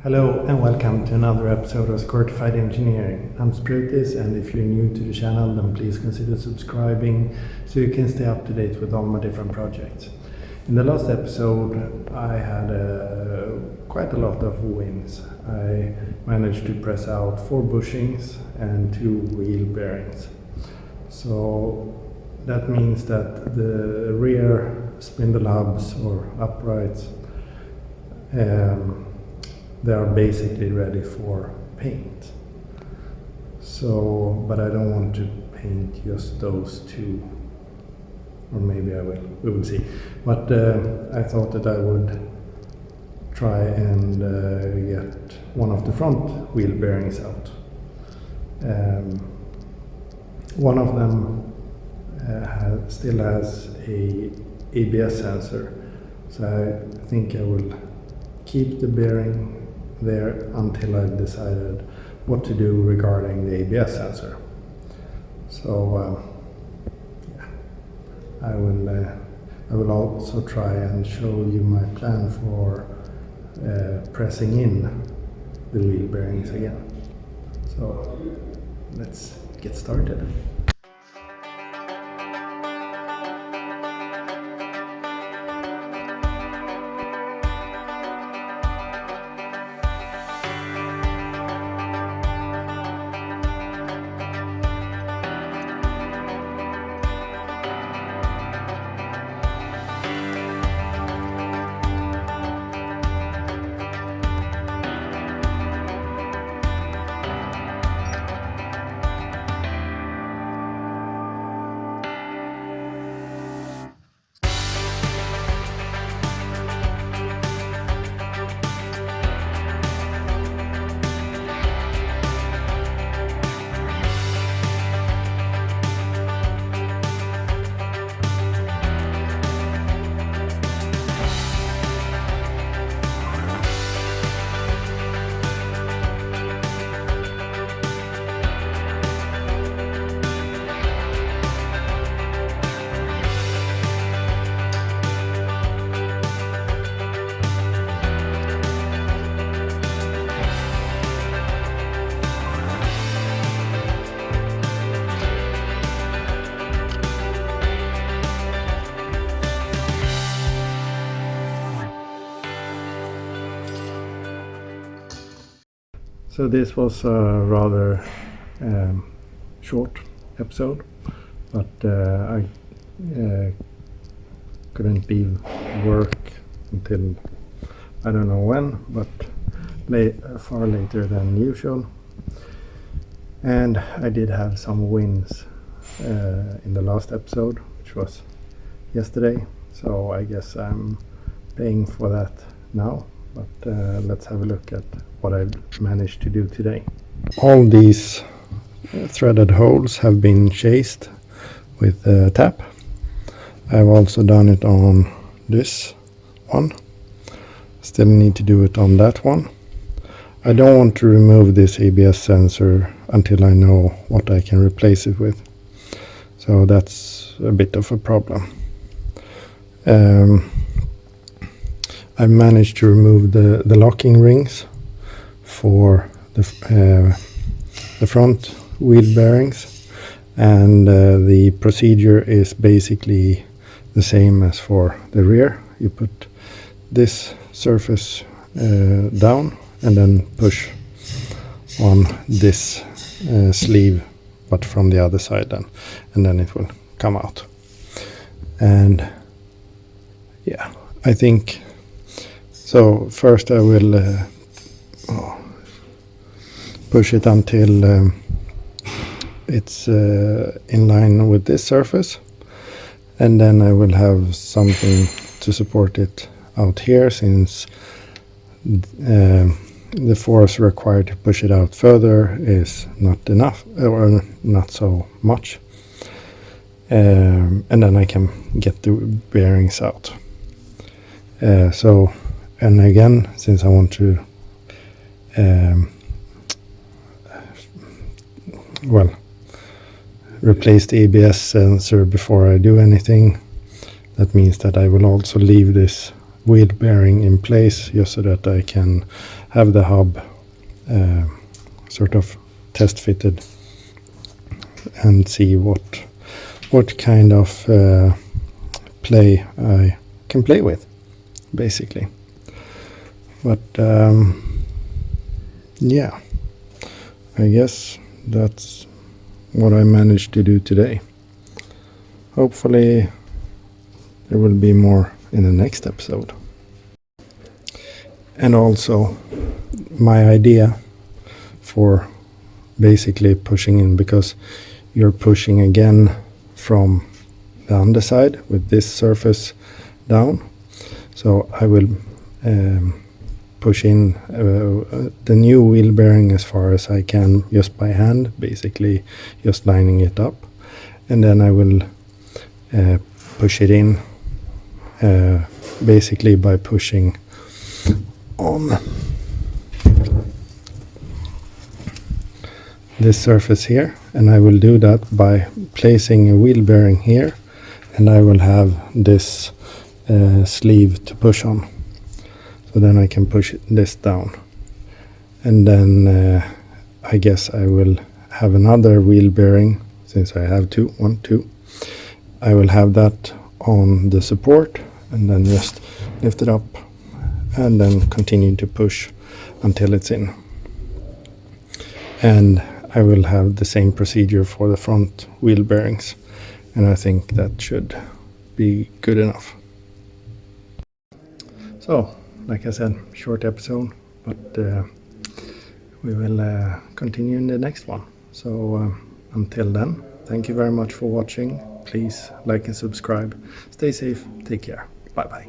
Hello and welcome to another episode of Squirtified Engineering. I'm Sprutis, and if you're new to the channel then please consider subscribing so you can stay up to date with all my different projects. In the last episode I had quite a lot of wins. I managed to press out 4 bushings and 2 wheel bearings. So that means that the rear spindle hubs or uprights they are basically ready for paint. So, but I don't want to paint just those 2, or maybe I will, we will see. But I thought that I would try and get one of the front wheel bearings out. One of them still has a ABS sensor, so I think I will keep the bearing there until I've decided what to do regarding the ABS sensor. So yeah, I will also try and show you my plan for pressing in the wheel bearings again. So let's get started. So this was a rather short episode, but I couldn't leave work until I don't know when, but far later than usual. And I did have some wins in the last episode, which was yesterday, so I guess I'm paying for that now. But let's have a look at what I managed to do today. All these threaded holes have been chased with a tap. I've also done it on this one. Still need to do it on that one. I don't want to remove this ABS sensor until I know what I can replace it with. So that's a bit of a problem. I managed to remove the locking rings for the front wheel bearings, and the procedure is basically the same as for the rear. You put this surface down and then push on this sleeve, but from the other side then, and then it will come out. And yeah, I think so. First I will push it until it's in line with this surface, and then I will have something to support it out here, since the force required to push it out further is not enough, or not so much, and then I can get the bearings out. And again, since I want to replace the ABS sensor before I do anything, that means that I will also leave this wheel bearing in place just so that I can have the hub sort of test fitted and see what kind of play I can play with, basically. But yeah, I guess that's what I managed to do today. Hopefully there will be more in the next episode. And also my idea for basically pushing in, because you're pushing again from the underside with this surface down. So I will push in the new wheel bearing as far as I can just by hand, basically just lining it up. And then I will push it in basically by pushing on this surface here, and I will do that by placing a wheel bearing here, and I will have this sleeve to push on. So then I can push this down, and then I guess I will have another wheel bearing, since I have two. I will have that on the support, and then just lift it up and then continue to push until it's in. And I will have the same procedure for the front wheel bearings, and I think that should be good enough. So, like I said, short episode, but we will continue in the next one. So until then, thank you very much for watching. Please like and subscribe. Stay safe. Take care. Bye bye.